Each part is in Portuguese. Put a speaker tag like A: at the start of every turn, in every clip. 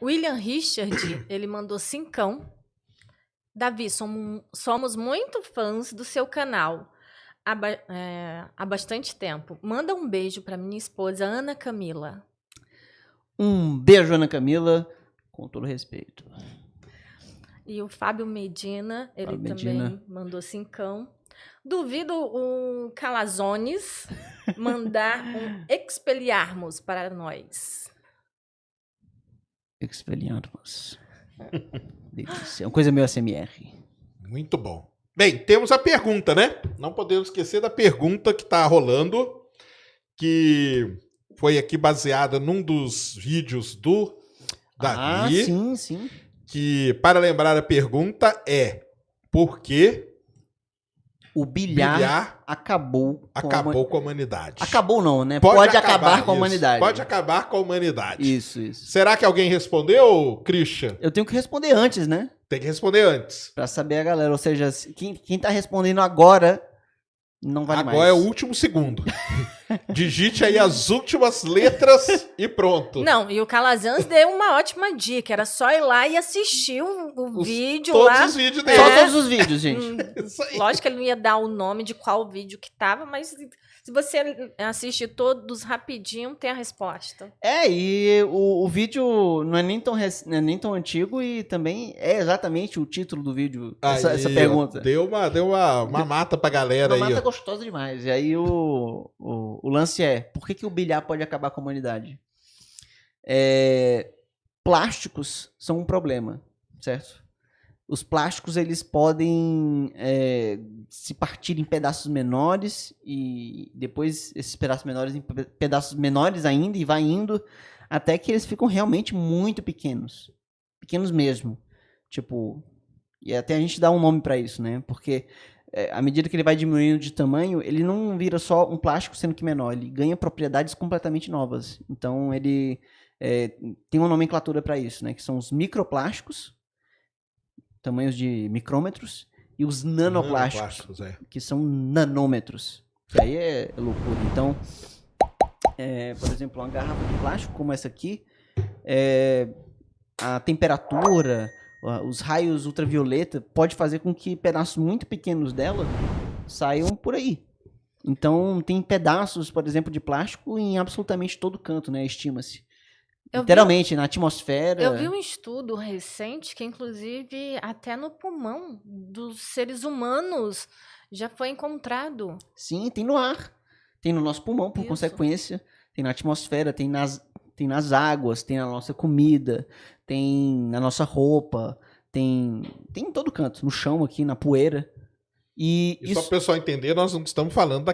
A: William Richard, ele mandou 5. Davi, somos muito fãs do seu canal há bastante tempo. Manda um beijo para minha esposa, Ana Camila.
B: Um beijo, Ana Camila, com todo respeito.
A: E o Fábio Medina, ele também mandou 5. Duvido o Calazones mandar um Expelliarmus para nós.
B: Expelliarmus. Delícia. É uma coisa meio ASMR.
C: Muito bom. Bem, temos a pergunta, né? Não podemos esquecer da pergunta que está rolando, que foi aqui baseada num dos vídeos do Davi.
B: Ah, sim.
C: Que, para lembrar a pergunta, é por que
B: o bilhar acabou
C: com a humanidade?
B: Acabou não, né? Pode acabar com a humanidade.
C: Pode acabar com a humanidade.
B: Isso.
C: Será que alguém respondeu, Christian?
B: Eu tenho que responder antes, né?
C: Tem que responder antes.
B: Pra saber a galera. Ou seja, quem tá respondendo agora não vale mais.
C: Agora é o último segundo. Digite aí as últimas letras e pronto.
A: Não, e o Calazans deu uma ótima dica. Era só ir lá e assistir o vídeo
C: todos
A: lá.
C: Todos os vídeos dele.
B: Só todos os vídeos, gente.
A: Lógico que ele não ia dar o nome de qual vídeo que tava, mas se você assistir todos rapidinho, tem a resposta.
B: E o vídeo não é nem tão antigo e também é exatamente o título do vídeo, essa pergunta.
C: Deu uma mata pra galera aí.
B: Uma mata gostosa demais. E aí o lance é, por que o bilhar pode acabar com a humanidade? Plásticos são um problema, certo? Os plásticos, eles podem se partir em pedaços menores e depois esses pedaços menores em pedaços menores ainda e vai indo até que eles ficam realmente muito pequenos. Pequenos mesmo. Tipo, e até a gente dá um nome para isso, né? Porque à medida que ele vai diminuindo de tamanho, ele não vira só um plástico sendo que menor, ele ganha propriedades completamente novas. Então, ele tem uma nomenclatura para isso, né? Que são os microplásticos, tamanhos de micrômetros, e os nanoplásticos que são nanômetros. Que aí é loucura. Então, por exemplo, uma garrafa de plástico como essa aqui, a temperatura, os raios ultravioleta pode fazer com que pedaços muito pequenos dela saiam por aí. Então, tem pedaços, por exemplo, de plástico em absolutamente todo canto, né? Estima-se. Literalmente, na atmosfera.
A: Eu vi um estudo recente que, inclusive, até no pulmão dos seres humanos já foi encontrado.
B: Sim, tem no ar. Tem no nosso pulmão, por consequência. Tem na atmosfera, tem nas águas, tem na nossa comida, tem na nossa roupa, tem em todo canto. No chão aqui, na poeira. E
C: só para o pessoal entender, nós não estamos falando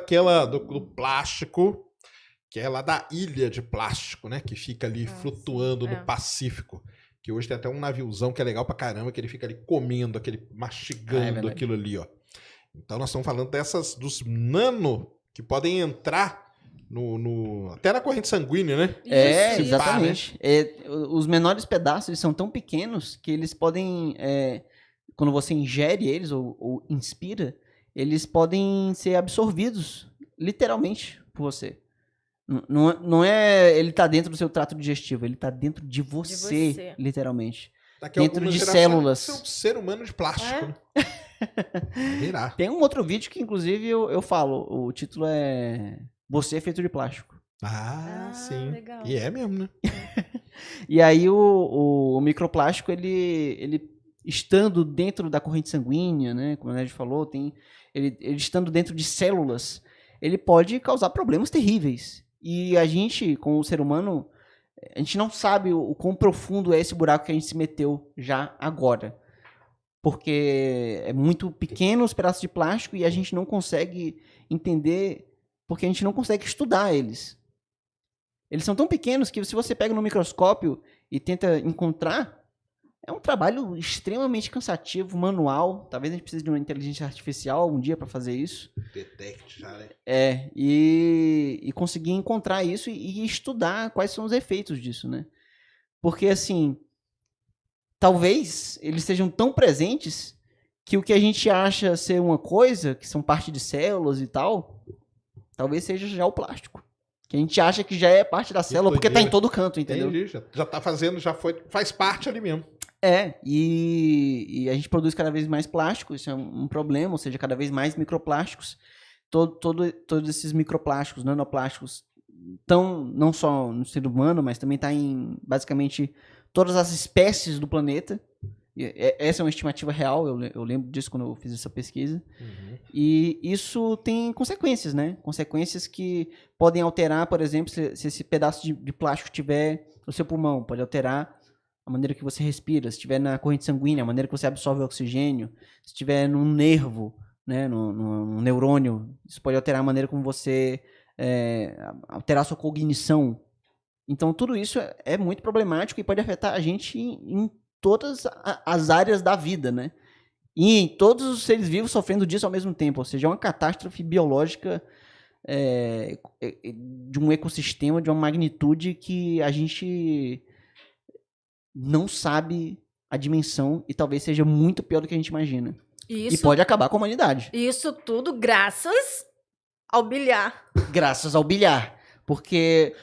C: do plástico, que é lá da ilha de plástico, né? Que fica ali flutuando no Pacífico. Que hoje tem até um naviozão que é legal pra caramba, que ele fica ali comendo, mastigando aquilo ali, ó. Então nós estamos falando dos nano que podem entrar até na corrente sanguínea, né?
B: Exatamente. Os menores pedaços eles são tão pequenos que eles podem, quando você ingere eles ou inspira, eles podem ser absorvidos, literalmente, por você. Não é ele tá dentro do seu trato digestivo, ele tá dentro de você. Literalmente. Dentro de células.
C: Você é um ser humano de plástico. Virar.
B: Tem um outro vídeo que, inclusive, eu falo. O título é Você é feito de plástico.
C: Sim.
A: Legal.
C: E é mesmo, né?
B: E aí o microplástico, ele estando dentro da corrente sanguínea, né? Como a gente falou, ele estando dentro de células, ele pode causar problemas terríveis. E a gente, como ser humano, a gente não sabe o quão profundo é esse buraco que a gente se meteu já agora. Porque é muito pequeno os pedaços de plástico e a gente não consegue entender, porque a gente não consegue estudar eles. Eles são tão pequenos que se você pega no microscópio e tenta encontrar, é um trabalho extremamente cansativo, manual. Talvez a gente precise de uma inteligência artificial algum dia para fazer isso.
C: Detect, já, né?
B: E conseguir encontrar isso e estudar quais são os efeitos disso, né? Porque, assim, talvez eles sejam tão presentes que o que a gente acha ser uma coisa, que são parte de células e tal, talvez seja já o plástico. Que a gente acha que já é parte da célula porque tá em todo canto, entendeu?
C: Entendi, já tá fazendo, faz parte ali mesmo.
B: E a gente produz cada vez mais plástico, isso é um problema, ou seja, cada vez mais microplásticos. Todos esses microplásticos, nanoplásticos, estão não só no ser humano, mas também está em basicamente todas as espécies do planeta. Essa é uma estimativa real, eu lembro disso quando eu fiz essa pesquisa.
C: Uhum.
B: E isso tem consequências, né? Consequências que podem alterar, por exemplo, se esse pedaço de plástico tiver no seu pulmão, pode alterar a maneira que você respira, se estiver na corrente sanguínea, a maneira que você absorve o oxigênio, se estiver num nervo, né, no neurônio, isso pode alterar a maneira como você alterar a sua cognição. Então, tudo isso é muito problemático e pode afetar a gente em todas as áreas da vida, né? E em todos os seres vivos sofrendo disso ao mesmo tempo. Ou seja, é uma catástrofe biológica de um ecossistema de uma magnitude que a gente não sabe a dimensão e talvez seja muito pior do que a gente imagina. E pode acabar com a humanidade.
A: Isso tudo graças ao bilhar.
B: Graças ao bilhar. Porque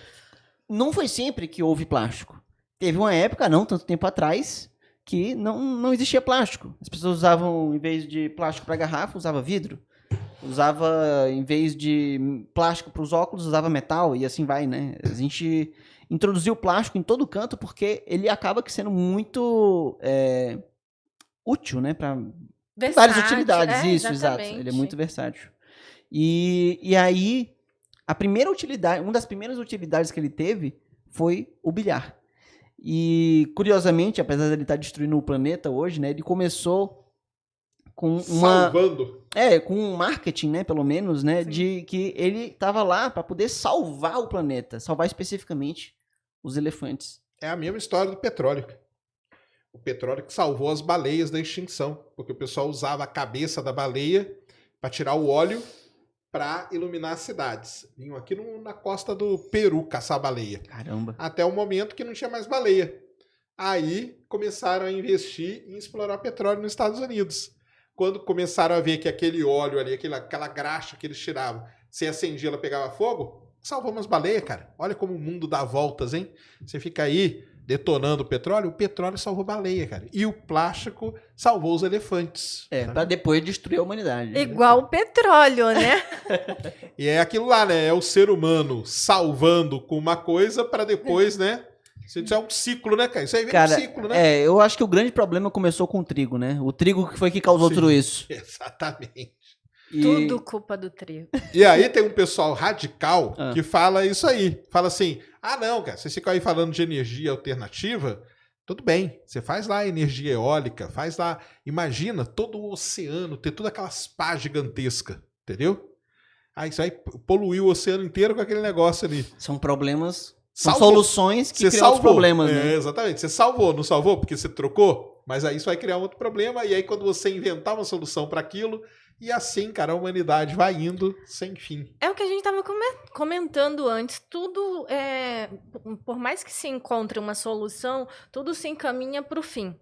B: não foi sempre que houve plástico. Teve uma época, não tanto tempo atrás, que não existia plástico. As pessoas usavam, em vez de plástico para garrafa, usava vidro. Usava, em vez de plástico para os óculos, usava metal e assim vai, né? A gente introduziu plástico em todo canto porque ele acaba sendo muito útil, né? Para várias utilidades. Isso, exatamente. Exato. Ele é muito versátil. E aí, uma das primeiras utilidades que ele teve foi o bilhar. E, curiosamente, apesar de ele estar destruindo o planeta hoje, né? Ele começou com com um marketing, né, pelo menos, né, de que ele estava lá para poder salvar o planeta, salvar especificamente os elefantes.
C: É a mesma história do petróleo. O petróleo que salvou as baleias da extinção, porque o pessoal usava a cabeça da baleia para tirar o óleo para iluminar as cidades. Vinham aqui na costa do Peru caçar baleia.
B: Caramba.
C: Até o momento que não tinha mais baleia. Aí começaram a investir em explorar petróleo nos Estados Unidos. Quando começaram a ver que aquele óleo ali, aquela graxa que eles tiravam, se acendia, ela pegava fogo, salvou umas baleias, cara. Olha como o mundo dá voltas, hein? Você fica aí detonando o petróleo salvou baleia, cara. E o plástico salvou os elefantes.
B: Pra depois destruir a humanidade.
A: Igual o petróleo, né?
C: E é aquilo lá, né? É o ser humano salvando com uma coisa para depois, né? Isso é um ciclo, né, cara? Isso aí vem um ciclo, né?
B: Eu acho que o grande problema começou com o trigo, né? O trigo que foi que causou tudo isso.
C: Exatamente.
A: Tudo culpa do trigo.
C: E aí tem um pessoal radical que fala isso aí. Fala assim, não, cara, vocês ficam aí falando de energia alternativa, tudo bem, você faz lá energia eólica, faz lá, imagina todo o oceano, ter todas aquelas pás gigantescas, entendeu? Aí você vai poluir o oceano inteiro com aquele negócio ali.
B: São problemas... São soluções que criam outros problemas, né?
C: Exatamente. Você salvou, não salvou porque você trocou? Mas aí isso vai criar outro problema. E aí quando você inventar uma solução para aquilo, e assim, cara, a humanidade vai indo sem fim.
A: É o que a gente estava comentando antes. Tudo, por mais que se encontre uma solução, tudo se encaminha para o fim.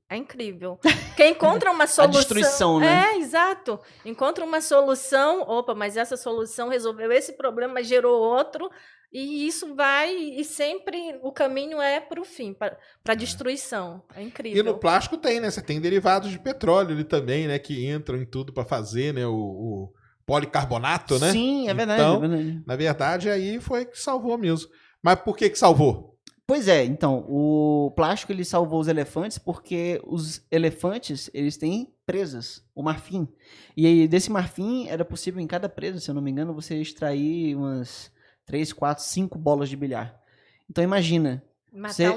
A: É incrível. Quem encontra uma solução...
B: A destruição, né?
A: Exato. Encontra uma solução, mas essa solução resolveu esse problema, mas gerou outro... E isso vai, e sempre o caminho é para o fim, para a destruição. É incrível.
C: E no plástico tem, né? Você tem derivados de petróleo ali também, né? Que entram em tudo para fazer, né? O policarbonato, né?
B: Sim, é verdade,
C: então,
B: é verdade.
C: Na verdade, aí foi que salvou mesmo. Mas por que salvou?
B: Pois é, então, o plástico ele salvou os elefantes porque os elefantes, eles têm presas, o marfim. E aí, desse marfim, era possível em cada presa, se eu não me engano, você extrair umas... 3, 4, 5 bolas de bilhar. Então imagina.
A: Matar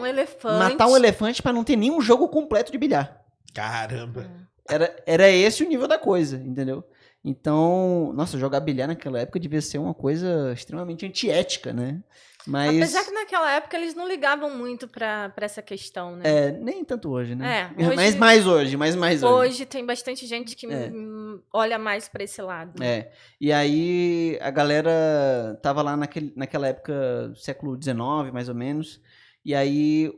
B: um elefante para não ter nenhum jogo completo de bilhar.
C: Caramba.
B: Era esse o nível da coisa, entendeu? Então, nossa, jogar bilhar naquela época devia ser uma coisa extremamente antiética, né? Mas...
A: Apesar que naquela época eles não ligavam muito pra essa questão, né?
B: Nem tanto hoje, né?
A: Hoje,
B: mas mais hoje.
A: Hoje tem bastante gente que olha mais pra esse lado.
B: E aí a galera tava lá naquela época, século XIX, mais ou menos, e aí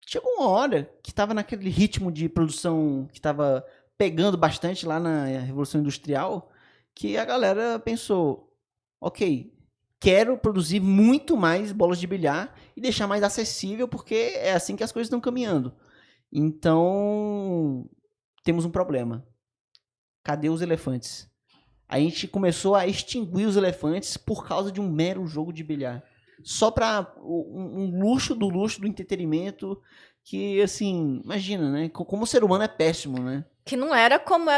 B: chegou uma hora que tava naquele ritmo de produção que tava pegando bastante lá na Revolução Industrial, que a galera pensou, ok, quero produzir muito mais bolas de bilhar e deixar mais acessível, porque é assim que as coisas estão caminhando. Então, temos um problema. Cadê os elefantes? A gente começou a extinguir os elefantes por causa de um mero jogo de bilhar. Só para um luxo do entretenimento que, assim, imagina, né? Como o ser humano é péssimo, né?
A: Que não era como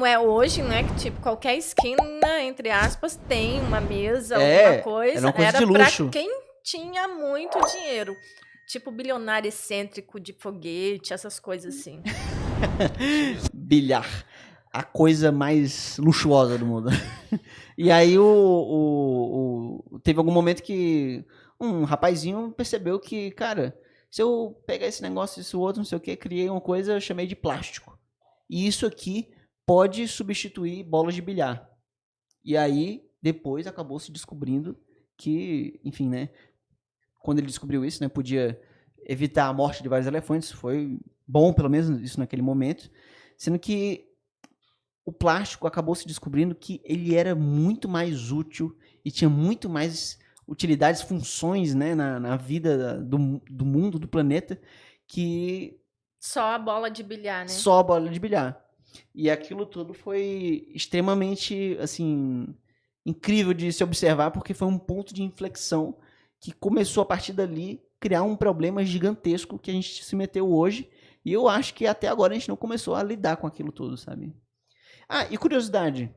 A: é hoje, né? Que tipo, qualquer esquina, entre aspas, tem uma mesa, alguma coisa.
B: Era uma coisa de
A: pra
B: luxo.
A: quem tinha muito dinheiro. Tipo, bilionário excêntrico de foguete, essas coisas assim.
B: Bilhar. A coisa mais luxuosa do mundo. E aí teve algum momento que um rapazinho percebeu que, cara, se eu pegar esse negócio, esse outro, não sei o que, criei uma coisa, eu chamei de plástico. E isso aqui pode substituir bolas de bilhar. E aí, depois, acabou se descobrindo que, enfim, né, quando ele descobriu isso, né, podia evitar a morte de vários elefantes. Foi bom, pelo menos, isso naquele momento. Sendo que o plástico acabou se descobrindo que ele era muito mais útil e tinha muito mais utilidades, funções, né, na vida do mundo, do planeta, que
A: só a bola de bilhar, né?
B: Só a bola de bilhar. E aquilo tudo foi extremamente, assim, incrível de se observar, porque foi um ponto de inflexão que começou a partir dali criar um problema gigantesco que a gente se meteu hoje. E eu acho que até agora a gente não começou a lidar com aquilo tudo, sabe? Ah, e curiosidade,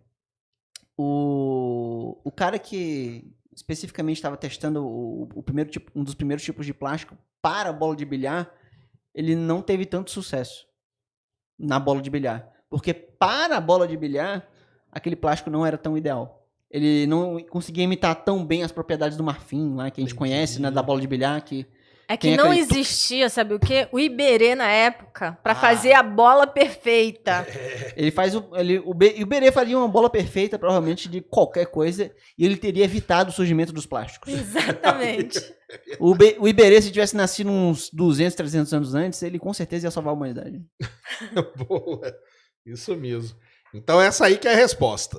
B: o cara que especificamente estava testando um dos primeiros tipos de plástico para a bola de bilhar, ele não teve tanto sucesso na bola de bilhar. Porque para a bola de bilhar, aquele plástico não era tão ideal. Ele não conseguia imitar tão bem as propriedades do marfim, lá, que a gente conhece, né, da bola de bilhar, que
A: é que não existia, sabe o quê? O Iberê na época, para fazer a bola perfeita.
B: Ele faz o Iberê faria uma bola perfeita, provavelmente, de qualquer coisa, e ele teria evitado o surgimento dos plásticos.
A: Exatamente.
B: O Iberê, se tivesse nascido uns 200, 300 anos antes, ele com certeza ia salvar a humanidade.
C: Boa. Isso mesmo. Então essa aí que é a resposta.